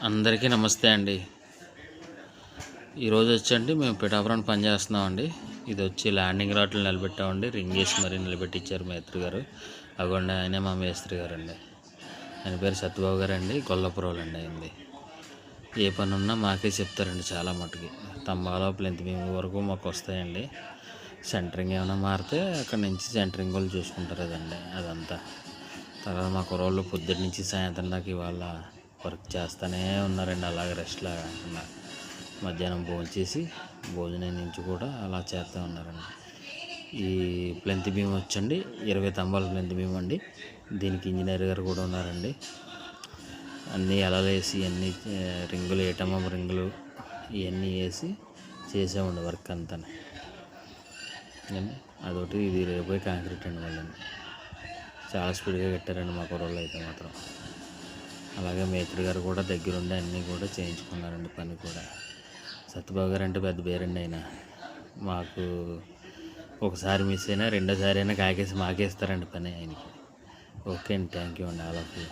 అందరికీ నమస్తే అండి. ఈరోజు వచ్చండి మేము పిఠాపురం పని చేస్తున్నామండి. ఇది వచ్చి ల్యాండింగ్ రాడ్లు నిలబెట్టామండి. రింగ్ వేసి మరీ నిలబెట్టించారు మేస్త్రి గారు. అగోండి ఆయనే మా మేస్త్రి గారు అండి. ఆయన పేరు సత్యబాబు గారు అండి. గొల్లపురంలో అండి అయింది. ఏ పని ఉన్నా మాకే చెప్తారండి చాలా మటుకి. తంబాలో ప్లెంత్ బీమ్ వరకు మాకు వస్తాయండి. సెంటరింగ్ ఏమైనా మారితే అక్కడి నుంచి సెంటరింగ్ వాళ్ళు చూసుకుంటారు కదండి అదంతా. తర్వాత మా కుర్రోళ్ళు పొద్దున్న నుంచి సాయంత్రం దాకా ఇవాళ వర్క్ చేస్తూనే ఉన్నారండి. అలాగే రెస్ట్ లేకుండా మధ్యాహ్నం భోజనం నుంచి కూడా అలా చేస్తూ ఉన్నారండి. ఈ ప్లెంత్ బీమ్ వచ్చండి 20 స్తంభాల ప్లెంత్ బీమ్ అండి. దీనికి ఇంజనీర్ గారు కూడా ఉన్నారండి. అన్నీ ఎలలేసి అన్నీ రింగులు ఏటమ్మ రింగులు ఇవన్నీ వేసి చేసామండి వర్క్ అంతా. అదొకటి ఇది రేపోయి కాంక్రీట్ అండి. మళ్ళీ చాలా స్పీడ్గా కట్టారండి మా కుర్రోళ్ళు అయితే మాత్రం. అలాగే మేస్త్రి గారు కూడా దగ్గరుండి అన్నీ కూడా చేయించుకున్నారండి పని కూడా. సత్యబాబు గారు అంటే పెద్ద పేరండి ఆయన. మాకు ఒకసారి మిస్ అయినా రెండోసారి అయినా కాకేసి మాకేస్తారండి పని ఆయనకి. ఓకే అండి, థ్యాంక్ యూ అండి ఆల్ ఆఫ్ యూ.